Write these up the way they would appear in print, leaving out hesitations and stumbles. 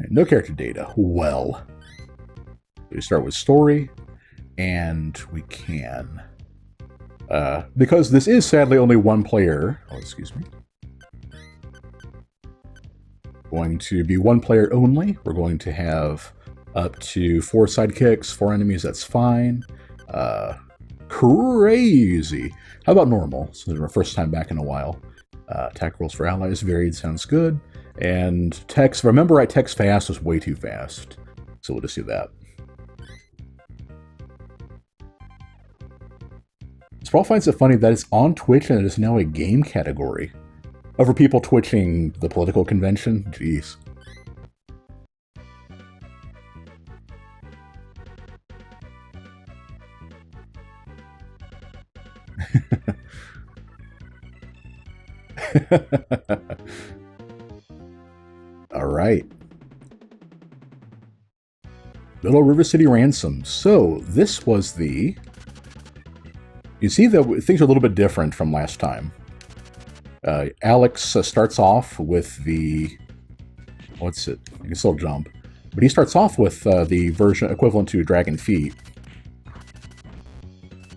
No character data. Well, we start with story, and we can... because this is sadly only one player... Oh, excuse me. Going to be one player only. We're going to have up to 4 sidekicks, 4 enemies, that's fine. Crazy! How about normal? So this is our first time back in a while. Attack rolls for allies, varied, sounds good. And text, if I remember right, text fast was way too fast. So we'll just do that. Sprawl finds it funny that it's on Twitch and it is now a game category. Over people twitching the political convention? Jeez. All right. Little River City Ransom. So this was the... You see that things are a little bit different from last time. Alex starts off with the... What's it? I can still jump. But he starts off with the version equivalent to Dragon Feet.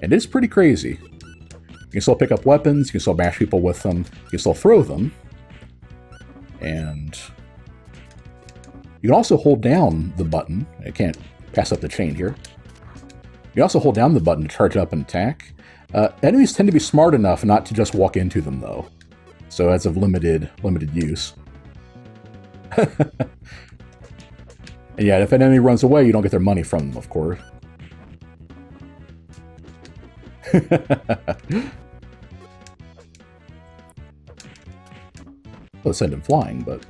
And it's pretty crazy. You can still pick up weapons, you can still bash people with them, you can still throw them. And you can also hold down the button. I can't pass up the chain here. You can also hold down the button to charge up and attack. Enemies tend to be smart enough not to just walk into them, though. So that's of limited use. And yeah, if an enemy runs away, you don't get their money from them, of course. Let's send him flying, but...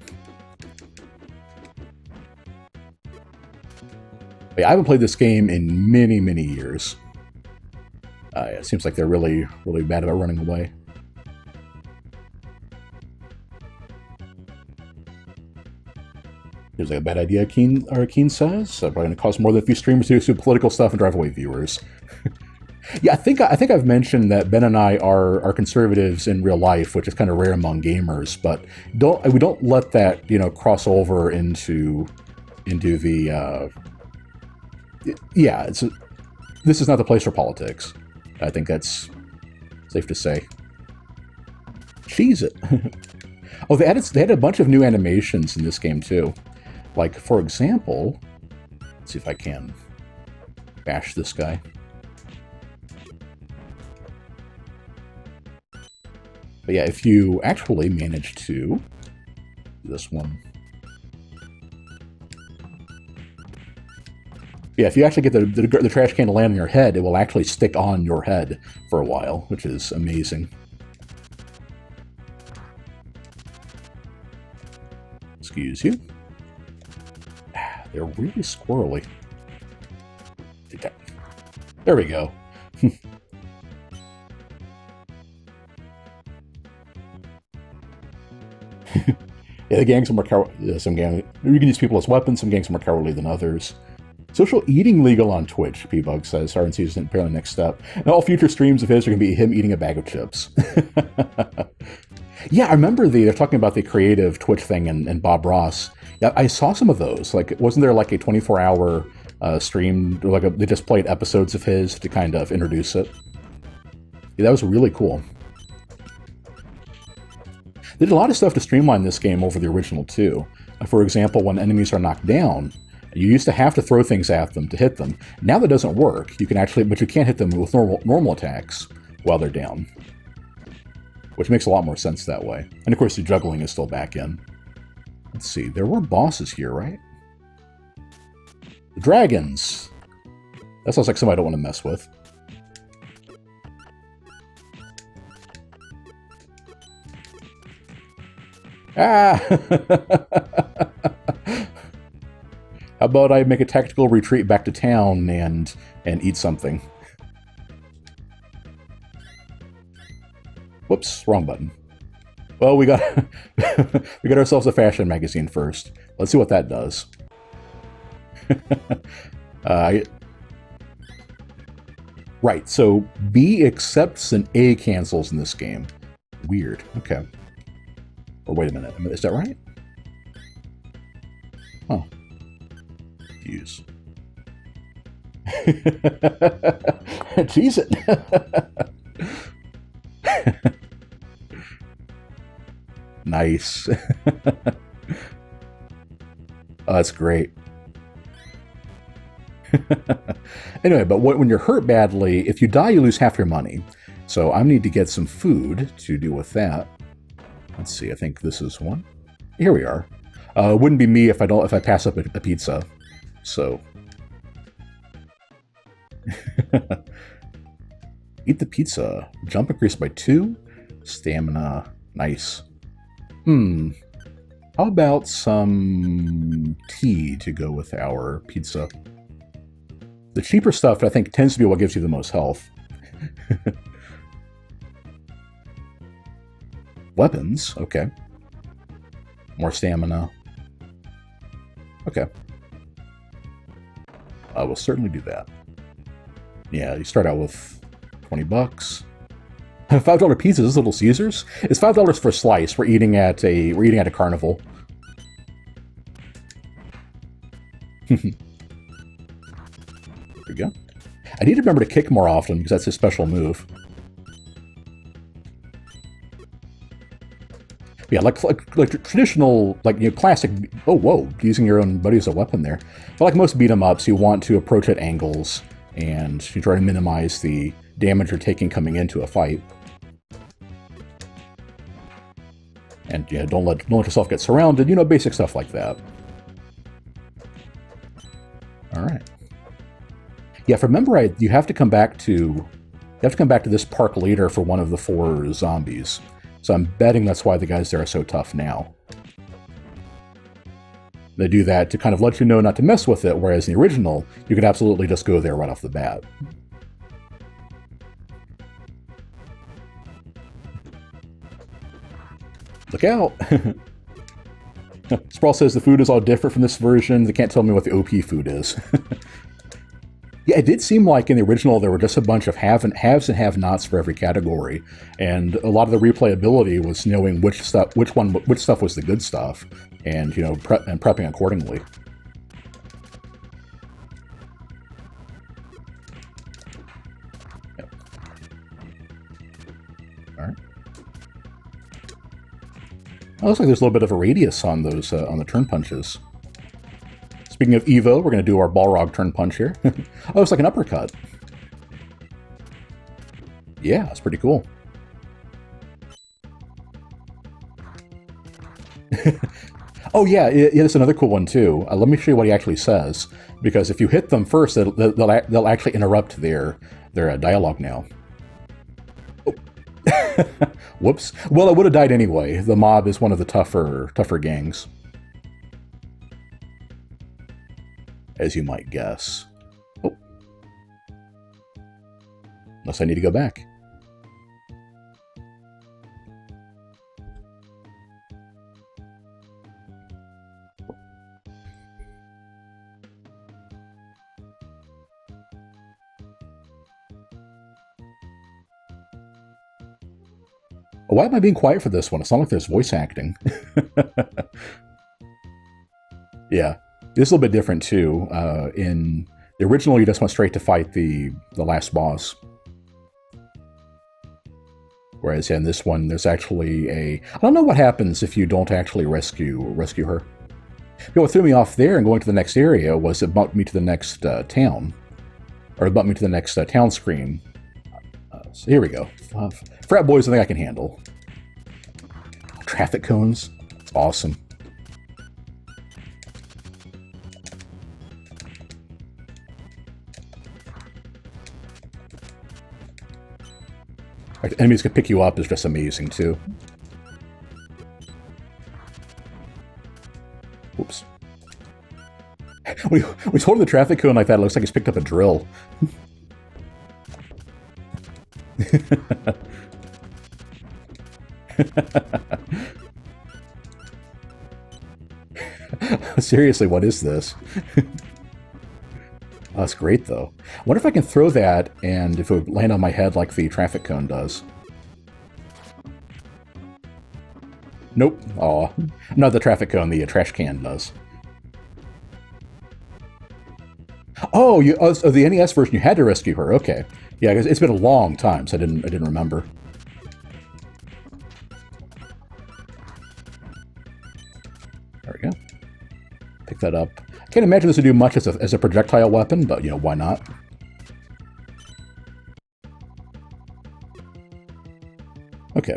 Yeah, I haven't played this game in many, many years. It seems like they're really, really bad about running away. Seems like a bad idea, Keen says. Probably going to cost more than a few streamers to do political stuff and drive away viewers. Yeah, I think I've mentioned that Ben and I are conservatives in real life, which is kind of rare among gamers. But we don't let that cross over into the this is not the place for politics. I think that's safe to say. Cheese it. Oh, they had a bunch of new animations in this game too. Like, for example, let's see if I can bash this guy. But yeah, if you actually manage to do this one. Yeah, if you actually get the trash can to land on your head, it will actually stick on your head for a while, which is amazing. Excuse you. They're really squirrely. There we go. Yeah, the gangs are more cowardly. Some gangs, you can use people as weapons. Some gangs are more cowardly than others. Social eating legal on Twitch, P-Bug says. RNC is apparently the next step. And all future streams of his are going to be him eating a bag of chips. Yeah, I remember they're talking about the creative Twitch thing and Bob Ross. Yeah, I saw some of those. Like, wasn't there like a 24-hour stream? Like they just played episodes of his to kind of introduce it. Yeah, that was really cool. They did a lot of stuff to streamline this game over the original, too. For example, when enemies are knocked down, you used to have to throw things at them to hit them. Now that doesn't work. You can actually, but you can't hit them with normal attacks while they're down. Which makes a lot more sense that way. And of course, the juggling is still back in. Let's see, there were bosses here, right? The dragons! That sounds like somebody I don't want to mess with. Ah! How about I make a tactical retreat back to town and eat something? Whoops, wrong button. Well, we got we got ourselves a fashion magazine first. Let's see what that does. Right, so B accepts and A cancels in this game. Weird. Okay. Or wait a minute, is that right? Huh. Use. Cheese it. Nice. Oh, that's great. Anyway, but when you're hurt badly, if you die, you lose half your money. So I need to get some food to deal with that. Let's see. I think this is one. Here we are. It wouldn't be me if I pass up a pizza. So eat the pizza. Jump increased by 2. Stamina. Nice. How about some tea to go with our pizza? The cheaper stuff, I think, tends to be what gives you the most health. Weapons. Okay. More stamina. Okay. I will certainly do that. Yeah, you start out with 20 bucks. $5 pizzas, this Little Caesars. It's $5 for a slice. We're eating at a Carnival. There we go. I need to remember to kick more often because that's his special move. Yeah, like traditional, classic. Oh, whoa! Using your own buddy as a weapon there. But like most beat 'em ups, you want to approach at angles, and you try to minimize the damage you're taking coming into a fight. And yeah, don't let yourself get surrounded. You know, basic stuff like that. All right. Yeah, if I remember right, you have to come back to this park later for one of the 4 zombies. So I'm betting that's why the guys there are so tough now. They do that to kind of let you know not to mess with it, whereas in the original, you could absolutely just go there right off the bat. Look out! Sprawl says the food is all different from this version. They can't tell me what the OP food is. Yeah, it did seem like in the original there were just a bunch of haves and have-nots for every category, and a lot of the replayability was knowing which stuff was the good stuff, and prepping accordingly. Yep. All right. It looks like there's a little bit of a radius on those on the turn punches. Speaking of Evo, we're going to do our Balrog turn punch here. Oh, it's like an uppercut. Yeah, that's pretty cool. Oh yeah, it's another cool one too. Let me show you what he actually says, because if you hit them first, they'll actually interrupt their dialogue now. Oh. Whoops. Well, I would have died anyway. The mob is one of the tougher gangs, as you might guess. Oh. Unless I need to go back. Why am I being quiet for this one? It's not like there's voice acting. Yeah. This is a little bit different, too. In the original, you just went straight to fight the last boss. Whereas in this one, there's actually I don't know what happens if you don't actually rescue her. What threw me off there and going to the next area was it bumped me to the next town. Or it bumped me to the next town screen. So here we go. Fratboy's the thing I can handle. Traffic cones. It's awesome. Like, enemies can pick you up is just amazing, too. Whoops. When he's holding the traffic cone like that, it looks like he's picked up a drill. Seriously, what is this? Oh, that's great, though. I wonder if I can throw that, and if it would land on my head like the traffic cone does. Nope. Aw. Not the traffic cone, the trash can does. Oh, oh, the NES version, you had to rescue her. Okay. Yeah, it's been a long time, so I didn't remember. There we go. Pick that up. I can't imagine this would do much as a projectile weapon, but, you know, why not? Okay.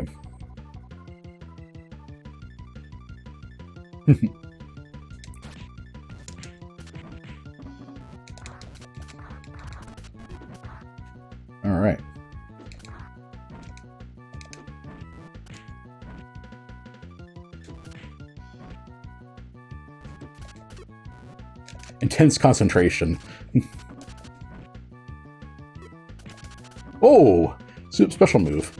All right. Intense concentration. Oh, special move.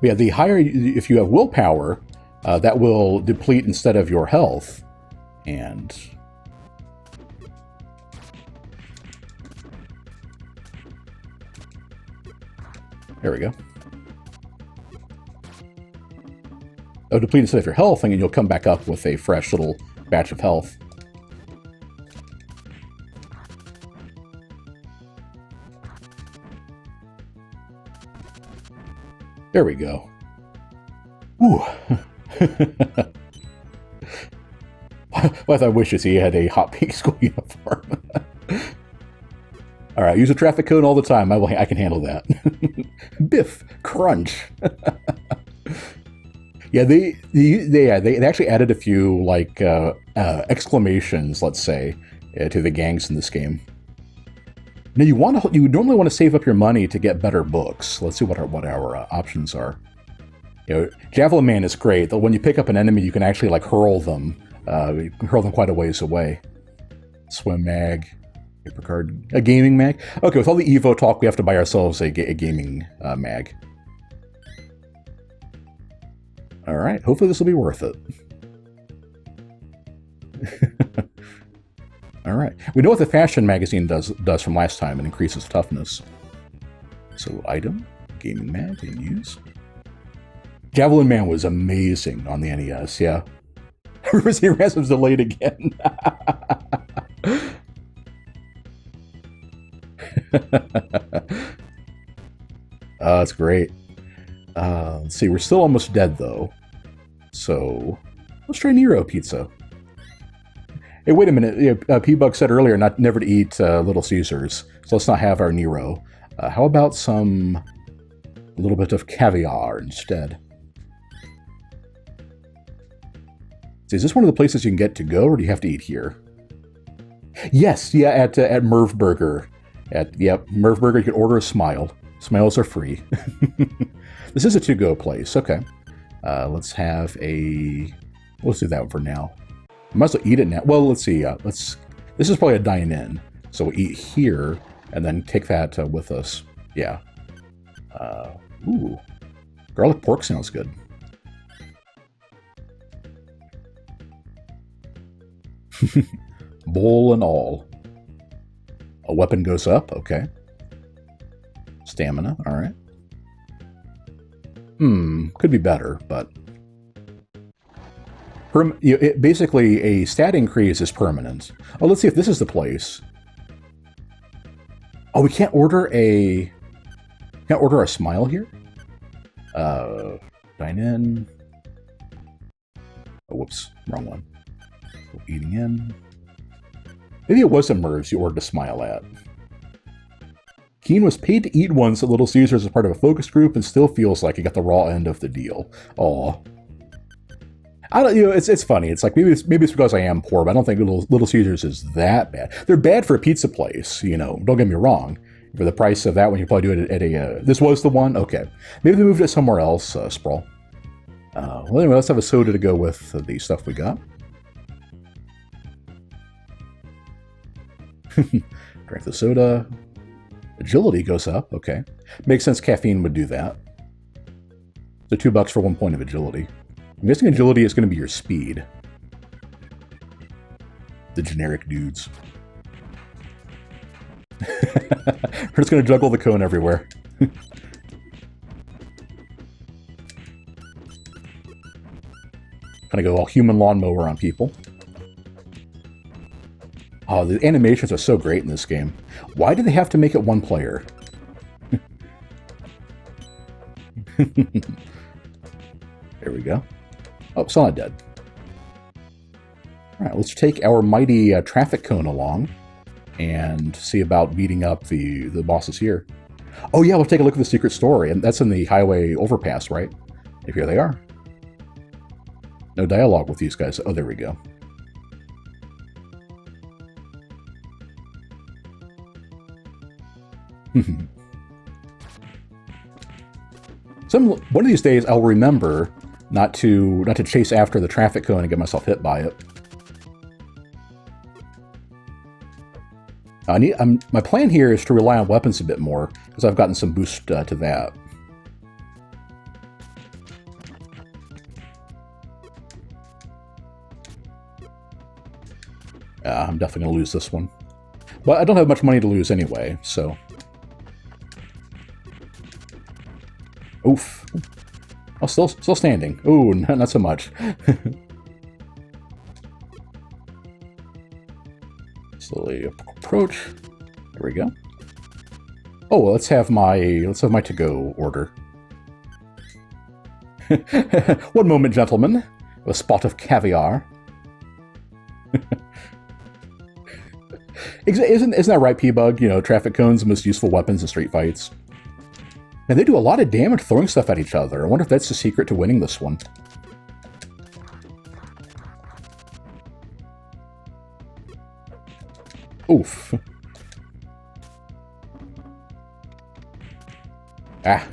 Yeah, the higher, if you have willpower, that will deplete instead of your health. And there we go. Oh, deplete instead of your health, and you'll come back up with a fresh little batch of health. There we go. Ooh. Well, I wish he had a hot pink school uniform. All right, use a traffic cone all the time. I can handle that. Biff, crunch. Yeah, they actually added a few like exclamations, let's say, to the gangs in this game. Now you normally want to save up your money to get better books. Let's see what our options are. You know, Javelin Man is great. Though when you pick up an enemy, you can actually like hurl them quite a ways away. Swim mag, paper card, a gaming mag. Okay, with all the Evo talk, we have to buy ourselves a gaming mag. All right, hopefully this will be worth it. All right, we know what the fashion magazine does from last time. It increases toughness. So item, gaming mag, and use. Javelin Man was amazing on the NES. Yeah. Ransom's delayed again. That's great. Let's see, we're still almost dead though. So let's try Nero Pizza. Hey, wait a minute. P-Bug said earlier never to eat Little Caesars, so let's not have our Nero. How about a little bit of caviar instead? So is this one of the places you can get to go, or do you have to eat here? Yes, yeah, at Merv Burger. Merv Burger, you can order a smile. Smiles are free. This is a to-go place. Okay. Let's do that one for now. I might as well eat it now. Well, let's see. This is probably a dine-in. So we'll eat here, and then take that with us. Yeah. Ooh. Garlic pork sounds good. Bowl and all. A weapon goes up. Okay. Stamina. All right. Could be better, but... basically, a stat increase is permanent. Oh, let's see if this is the place. Oh, we can't order a smile here? Dine in. Oh, whoops. Wrong one. Eating in. Maybe it was a Merv's you ordered a smile at. Keen was paid to eat once at Little Caesars as part of a focus group and still feels like he got the raw end of the deal. Aw. I don't, it's funny. It's like maybe it's because I am poor, but I don't think Little Caesars is that bad. They're bad for a pizza place, don't get me wrong. For the price of that one, you probably do it at a. This was the one. Okay, maybe they moved it somewhere else. Sprawl. Well, anyway, let's have a soda to go with the stuff we got. Drink the soda. Agility goes up. Okay, makes sense. Caffeine would do that. So $2 for 1 point of agility. I'm guessing agility is going to be your speed. The generic dudes. We're just going to juggle the cone everywhere. Kind of go all human lawnmower on people. Oh, the animations are so great in this game. Why do they have to make it one player? There we go. Oh, still not dead. All right, let's take our mighty traffic cone along and see about beating up the bosses here. Oh yeah, we'll take a look at the secret story, and that's in the highway overpass, right? And here they are. No dialogue with these guys. Oh, there we go. One of these days, I'll remember not to chase after the traffic cone and get myself hit by it. My plan here is to rely on weapons a bit more, because I've gotten some boost to that. I'm definitely going to lose this one. But I don't have much money to lose anyway, so... Oof. Oh, still standing. Ooh, not so much. Slowly approach. There we go. Oh, well, let's have my to-go order. 1 moment, gentlemen. A spot of caviar. Isn't that right, P-Bug? You know, traffic cones, the most useful weapons in street fights. And they do a lot of damage throwing stuff at each other. I wonder if that's the secret to winning this one. Oof. Ah.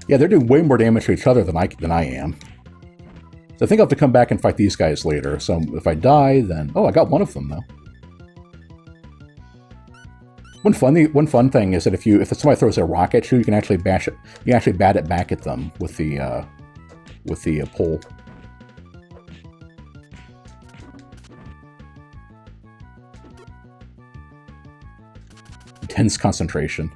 Yeah, they're doing way more damage to each other than I am. So I think I'll have to come back and fight these guys later. So if I die, then... Oh, I got one of them, though. One fun thing is that if somebody throws a rock at you, you can actually bash it. You can actually bat it back at them with the pole. Intense concentration.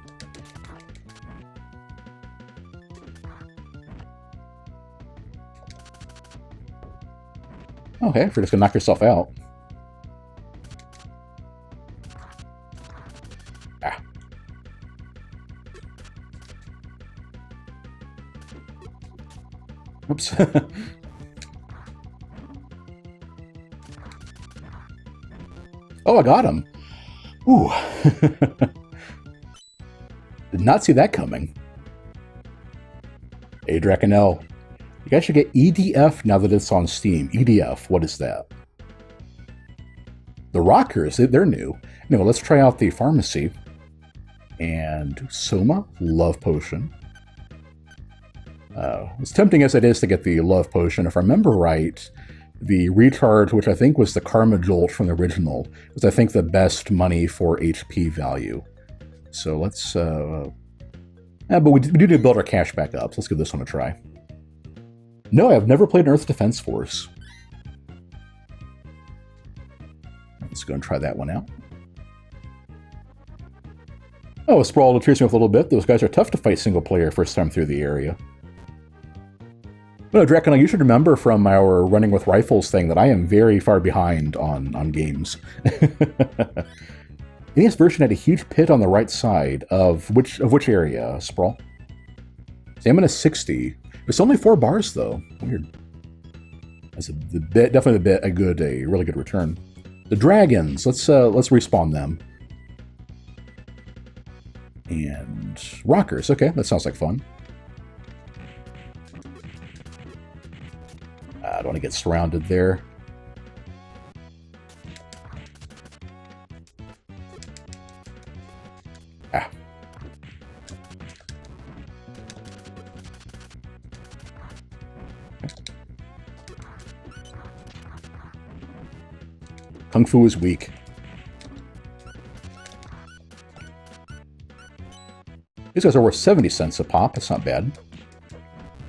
Okay, if you're just gonna knock yourself out. Ah. Oops. Oh, I got him. Ooh. Did not see that coming. Hey, Draconel. You guys should get EDF now that it's on Steam. EDF, what is that? The Rockers, they're new. No, let's try out the Pharmacy. And Soma, Love Potion. As tempting as it is to get the Love Potion, if I remember right, the Recharge, which I think was the Karma Jolt from the original, was I think the best money for HP value. So let's... but we do need to build our cash back up, so let's give this one a try. No, I've never played an Earth Defense Force. Let's go and try that one out. Oh, Sprawl intrigues me with a little bit. Those guys are tough to fight single player first time through the area. No, Draconel, you should remember from our running with rifles thing that I am very far behind on games. NES version had a huge pit on the right side of which area, Sprawl? Stamina 60. It's only 4 bars though. Weird. That's definitely a really good return. The dragons. Let's respawn them. And rockers. Okay, that sounds like fun. I don't want to get surrounded there. Ah. Kung Fu is weak. These guys are worth 70 cents a pop. That's not bad.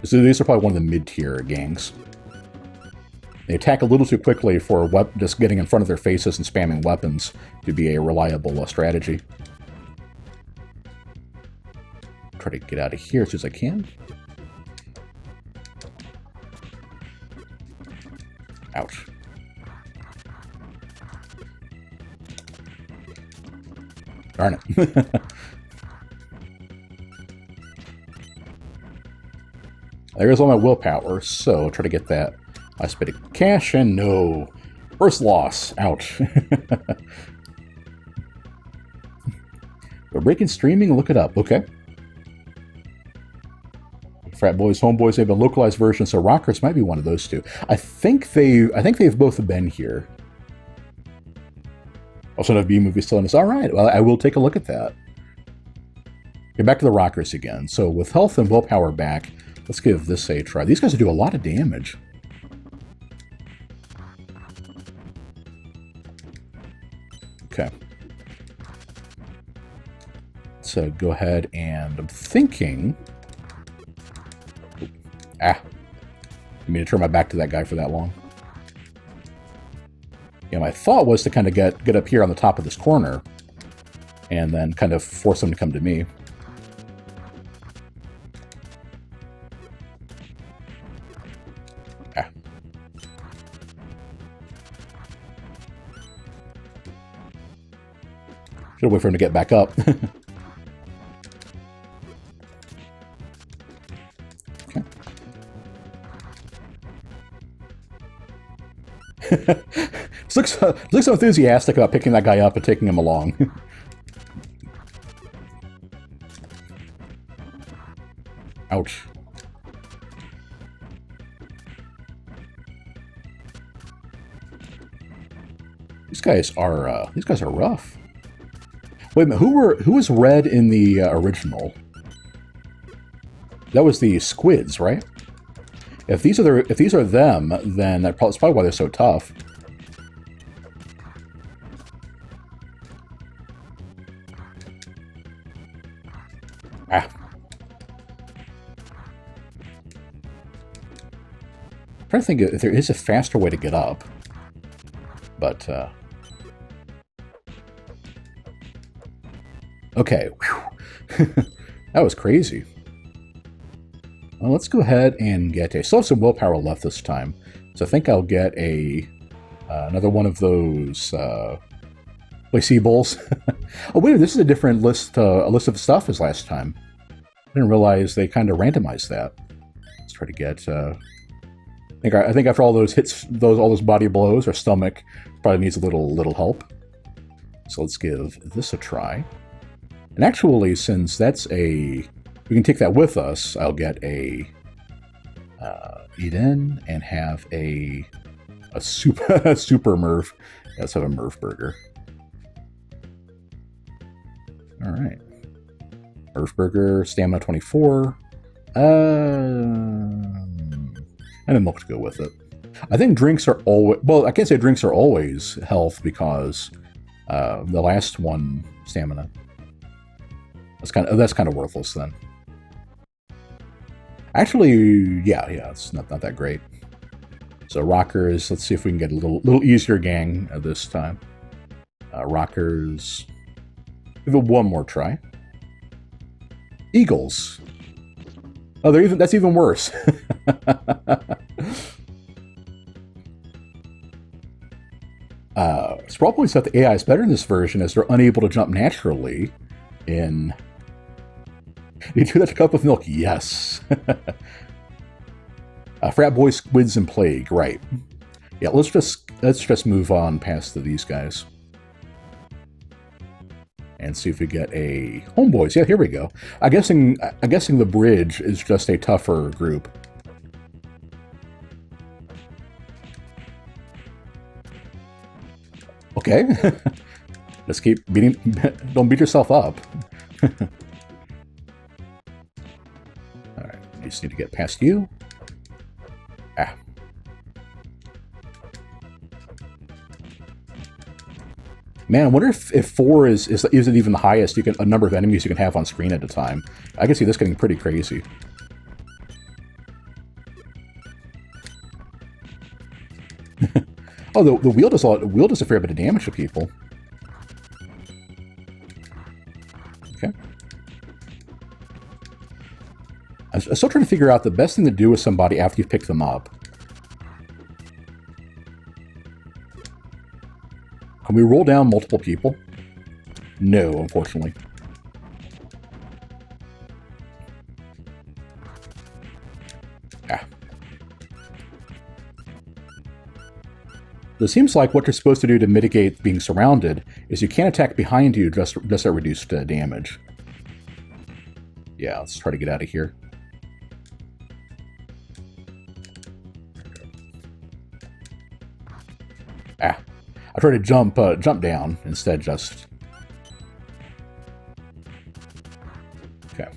So these are probably one of the mid-tier gangs. They attack a little too quickly for just getting in front of their faces and spamming weapons to be a reliable strategy. Try to get out of here as soon as I can. Ouch. Darn it. There's all my willpower, so try to get that last bit of cash, and no. First loss. Ouch. We're breaking streaming, look it up. Okay. Fratboys, Homeboys, they have a localized version, so Rockers might be one of those two. I think they've both been here. Also, no B-movie still in this. All right, well, I will take a look at that. Get back to the Rockers again. So with health and willpower back, let's give this a try. These guys do a lot of damage. Okay. So go ahead and I'm thinking... Ah. I mean to turn my back to that guy for that long. Yeah, my thought was to kind of get up here on the top of this corner and then kind of force him to come to me. Ah. Should wait for him to get back up. Looks so enthusiastic about picking that guy up and taking him along. Ouch. These guys are rough. Wait a minute, who was red in the original? That was the squids, right? If these are them, then that's probably why they're so tough. Ah. I'm trying to think if there is a faster way to get up, but okay, that was crazy. Well, let's go ahead and get a... Still have some willpower left this time, so I think I'll get a another one of those sea bowls. Oh wait, this is a different list. A list of stuff as last time. I didn't realize they kind of randomized that. Let's try to get. I think after all those hits, all those body blows, our stomach probably needs a little help. So let's give this a try. And actually, since that's a... We can take that with us. I'll get a eat in and have a super Murph. Let's have a Murph burger. All right, Murph burger, stamina 24, and a milk to go with it. I think drinks are always... Well, I can't say drinks are always health because the last one stamina. That's kind of worthless then. Actually, yeah, it's not that great. So Rockers, let's see if we can get a little easier gang this time. Rockers, give it one more try. Eagles. Oh, that's even worse. Sprawl points out the AI is better in this version as they're unable to jump naturally in... You do that to cup of milk? Yes. Fratboy, Squids, and Plague. Right. Yeah, let's just move on past these guys. And see if we get a... Homeboys. Yeah, here we go. I'm guessing the bridge is just a tougher group. Okay. Just keep beating... Don't beat yourself up. Alright, I just need to get past you. Ah. Man, I wonder if 4 isn't even the highest a number of enemies you can have on screen at a time. I can see this getting pretty crazy. Oh, the wheel does a fair bit of damage to people. Okay. I'm still trying to figure out the best thing to do with somebody after you've picked them up. Can we roll down multiple people? No, unfortunately. Ah. It seems like what you're supposed to do to mitigate being surrounded is you can't attack behind you just at reduced damage. Yeah, let's try to get out of here. Ah. I tried to jump down instead. Just okay.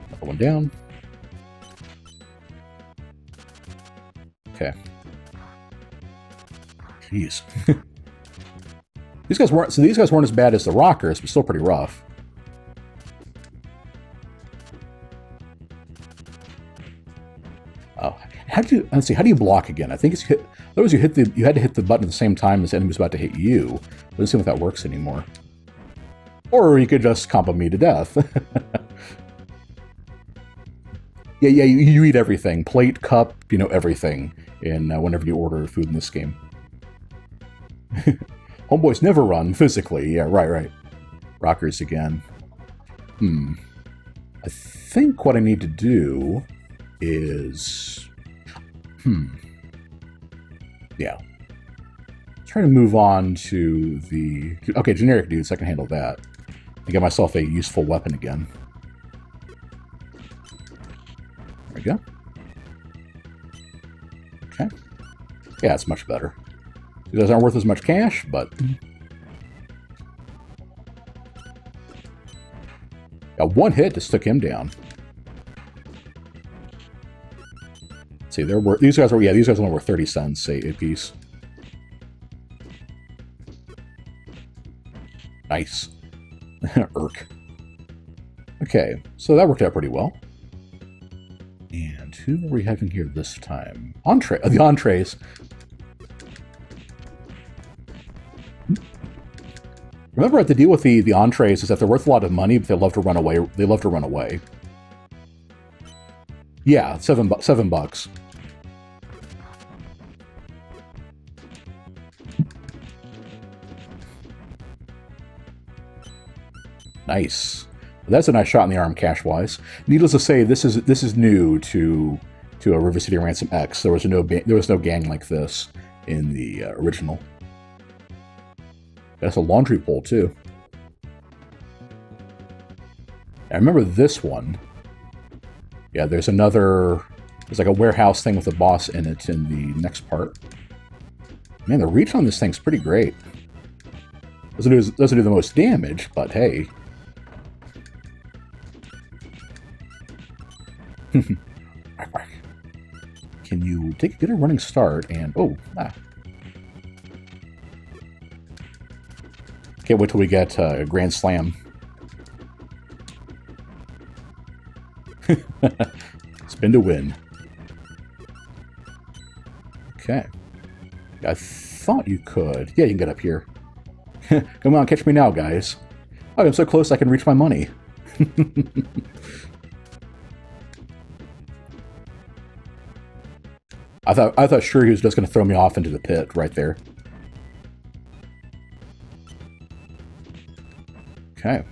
Another one down. Okay. Jeez. These guys weren't as bad as the rockers, but still pretty rough. Oh, let's see, how do you block again? I think it's hit. Otherwise, you had to hit the button at the same time as the enemy was about to hit you. Doesn't seem like that works anymore. Or you could just combo me to death. yeah, you eat everything. Plate, cup, everything. Whenever you order food in this game. Homeboys never run physically. Yeah, right. Rockers again. I think what I need to do is... Yeah. Try to move on to the... Okay, generic dudes, I can handle that. I get myself a useful weapon again. There we go. Okay. Yeah, it's much better. These guys aren't worth as much cash, but... Yeah, one hit just took him down. Let's see, these guys only worth 30 cents a piece. Nice. Irk. Okay, so that worked out pretty well. And who are we having here this time? The entrees. Remember, the deal with the entrees is that they're worth a lot of money, but they love to run away. Yeah, $7. Nice. That's a nice shot in the arm, cash-wise. Needless to say, this is new to a River City Ransom X. There was no gang like this in the original. That's a laundry pole, too. I remember this one. Yeah, there's like a warehouse thing with a boss in it in the next part. Man, the reach on this thing's pretty great. Doesn't do the most damage, but hey. Can you get a running start and... Oh, Can't wait till we get a Grand Slam. Spin to win. Okay. I thought you could. Yeah, you can get up here. Come on, catch me now, guys. Oh, I'm so close I can reach my money. I thought sure he was just going to throw me off into the pit right there. Okay.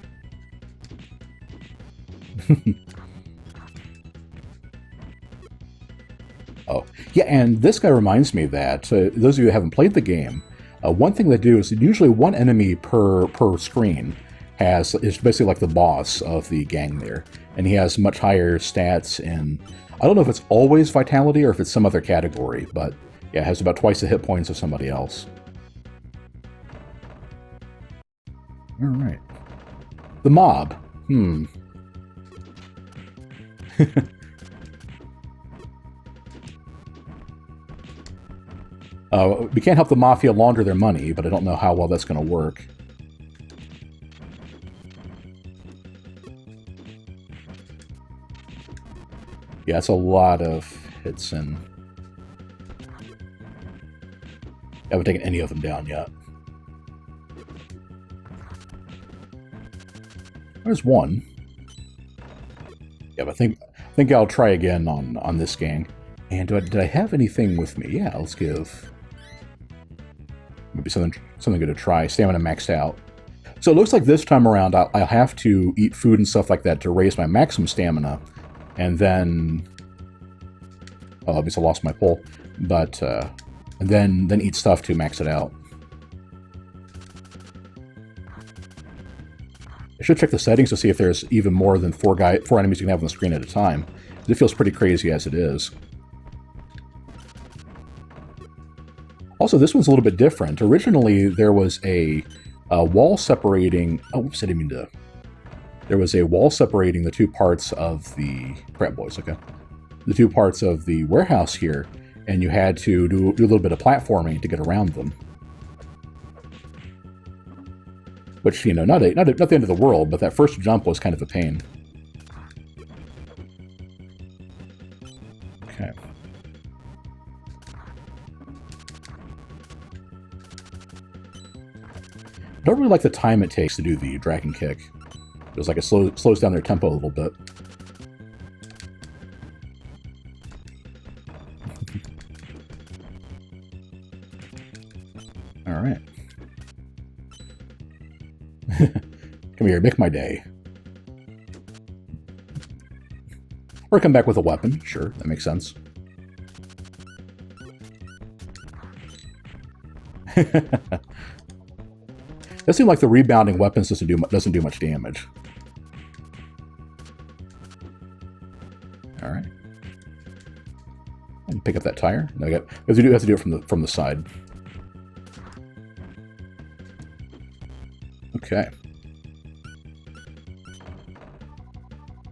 Oh, yeah, and this guy reminds me that, those of you who haven't played the game, one thing they do is usually one enemy per screen is basically like the boss of the gang there, and he has much higher stats, and I don't know if it's always vitality or if it's some other category, but yeah, it has about twice the hit points of somebody else. All right. The mob. We can't help the mafia launder their money, but I don't know how well that's going to work. Yeah, it's a lot of hits and... I haven't taken any of them down yet. There's one. Yeah, but I think I'll try again on this gang. And did I have anything with me? Yeah, let's give... maybe something good to try. Stamina maxed out. So it looks like this time around I'll have to eat food and stuff like that to raise my maximum stamina, and then obviously I lost my pull, but and then eat stuff to max it out. I should check the settings to see if there's even more than four enemies you can have on the screen at a time. It feels pretty crazy as it is. Also, this one's a little bit different. Originally, there was a wall separating... Oh, oops, I didn't mean to... There was a wall separating the two parts of the... Fratboys, okay. The two parts of the warehouse here, and you had to do a little bit of platforming to get around them. Which, you know, not the end of the world, but that first jump was kind of a pain. Okay. I don't really like the time it takes to do the dragon kick. It feels like it slows down their tempo a little bit. All right. Come here, make my day. Or come back with a weapon. Sure, that makes sense. It seems like the rebounding weapons doesn't do much damage. All right. And pick up that tire. No, you have to do it from the side. Okay.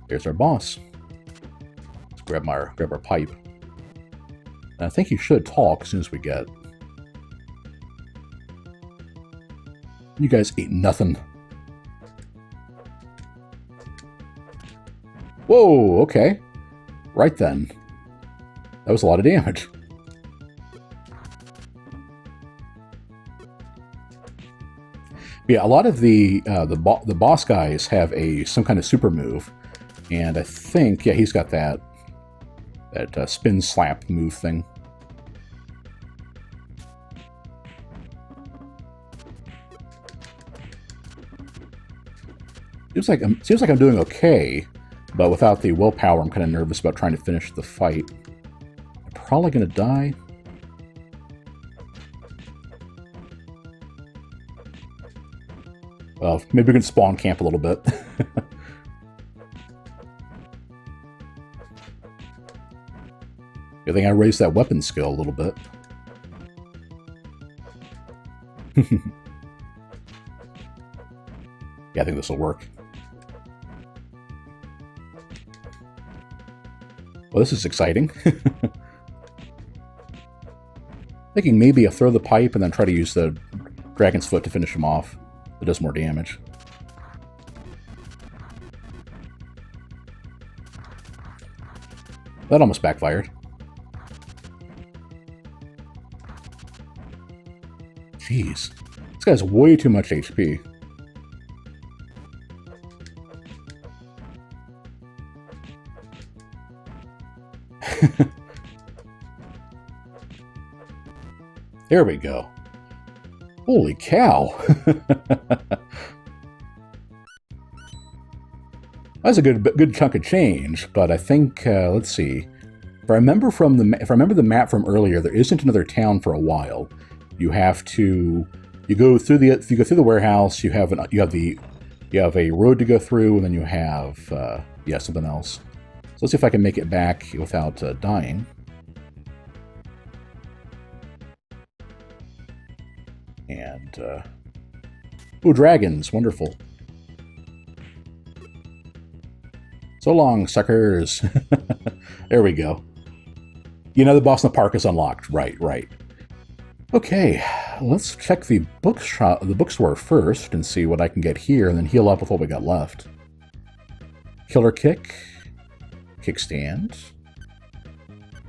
There's our boss. Let's grab our pipe. And I think you should talk as soon as we get. You guys ate nothing. Whoa, okay. Right then. That was a lot of damage. Yeah, a lot of the boss guys have some kind of super move, and I think he's got that spin slap move thing. Seems like I'm doing okay, but without the willpower, I'm kind of nervous about trying to finish the fight. I'm probably gonna die. Well, maybe we can spawn camp a little bit. I think I raised that weapon skill a little bit. Yeah, I think this will work. Well, this is exciting. Thinking maybe I'll throw the pipe and then try to use the dragon's foot to finish him off. It does more damage. That almost backfired. Jeez. This guy has way too much HP. There we go. Holy cow. That's a good chunk of change, but I think let's see. If I remember the map from earlier, there isn't another town for a while. You go through the warehouse. You have a road to go through, and then you have something else. So let's see if I can make it back without dying. And ooh, dragons, wonderful. So long, suckers. There we go. You know the boss in the park is unlocked. Right. Okay, let's check the bookstore first and see what I can get here, and then heal up with what we got left. Killer kick, kickstand,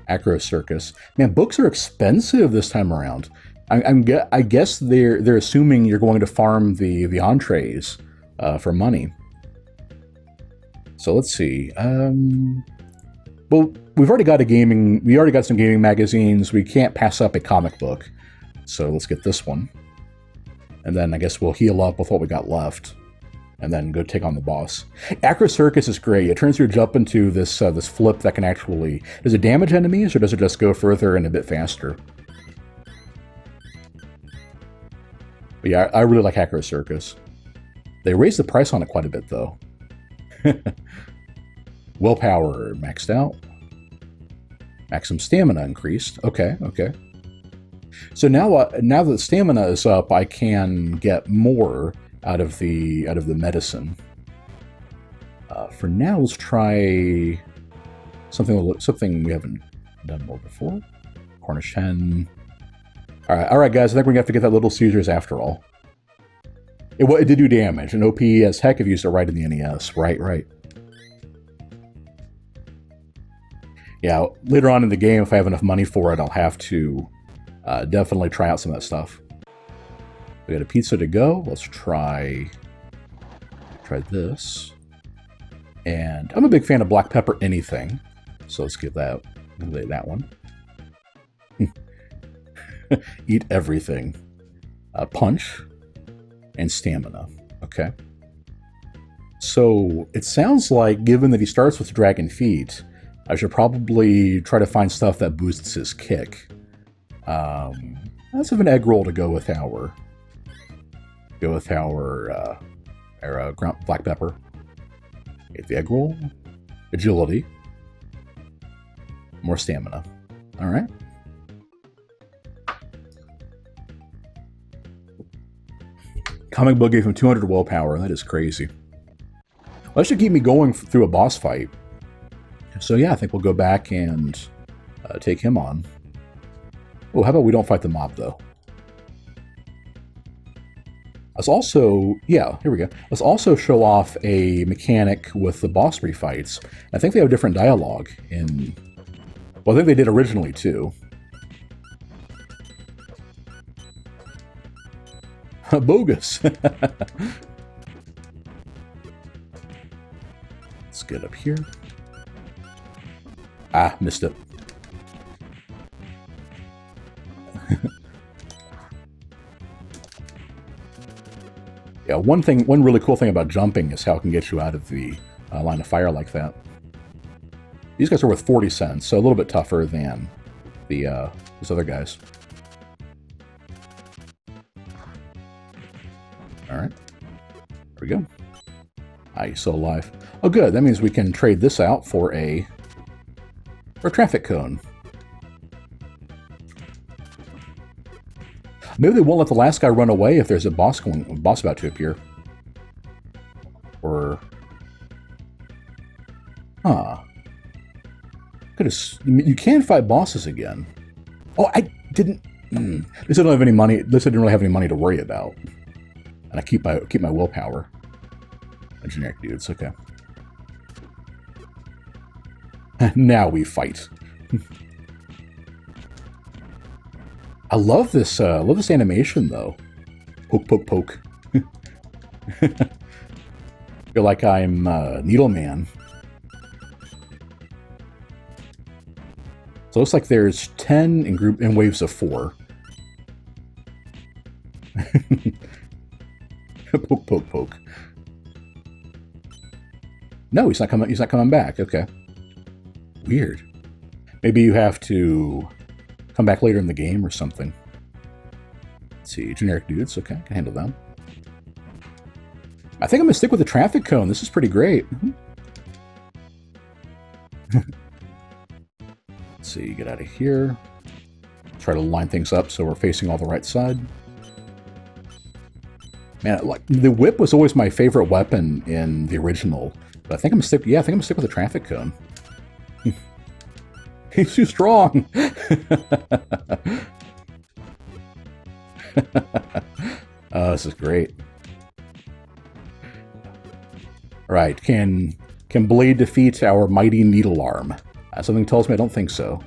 acro circus. Man, books are expensive this time around. I guess they're assuming you're going to farm the entrees for money. So let's see. Well, we already got some gaming magazines. We can't pass up a comic book. So let's get this one. And then I guess we'll heal up with what we got left. And then go take on the boss. Acro Circus is great. It turns your jump into this this flip that can actually... Does it damage enemies, or does it just go further and a bit faster? But yeah, I really like Acro Circus. They raised the price on it quite a bit, though. Willpower maxed out. Maximum stamina increased. Okay, okay. So now, now that stamina is up, I can get more out of the medicine. For now, let's try something we haven't done more before. Cornish hen. All right, guys. I think we're gonna have to get that Little Caesars after all. It did do damage, and OP as heck if you used it right in the NES. Right. Yeah, later on in the game, if I have enough money for it, I'll have to definitely try out some of that stuff. We got a pizza to go. Let's try this. And I'm a big fan of black pepper anything, so let's give that one. Eat everything. Punch and stamina. Okay. So it sounds like, given that he starts with dragon feet, I should probably try to find stuff that boosts his kick. Let's have an egg roll to go with our black pepper. Get the egg roll, agility, more stamina. All right. Comic book gave him 200 willpower. That is crazy. Well, that should keep me going through a boss fight. So yeah, I think we'll go back and take him on. Oh, how about we don't fight the mob, though? Let's also, yeah, here we go. Let's also show off a mechanic with the boss refights. I think they have different dialogue in... Well, I think they did originally, too. Bogus! Let's get up here. Ah, missed it. Yeah, one really cool thing about jumping is how it can get you out of the line of fire like that. These guys are worth 40 cents, so a little bit tougher than these other guys. All right, there we go. Ah, he's still alive. Oh, good. That means we can trade this out for a traffic cone. Maybe they won't let the last guy run away if there's a boss about to appear. Or... Huh. You can fight bosses again. Oh, I didn't... This didn't have any money. This didn't really have any money to worry about. And I keep my willpower. Generic dudes, okay. Now we fight. I love this animation, though. Poke, poke, poke. Feel like I'm Needleman. So it looks like there's 10 in waves of 4. Poke, poke, poke. No, he's not coming back. Okay. Weird. Maybe you have to come back later in the game or something. Let's see, generic dudes. Okay, can handle them. I think I'm gonna stick with the traffic cone. This is pretty great. Let's see, get out of here. Try to line things up so we're facing all the right side. Man, like the whip was always my favorite weapon in the original. But I think I'm gonna stick. Yeah, I think I'm gonna stick with the traffic cone. He's too strong. Oh, this is great. All right, can Blade defeat our mighty needle arm? Something tells me I don't think so.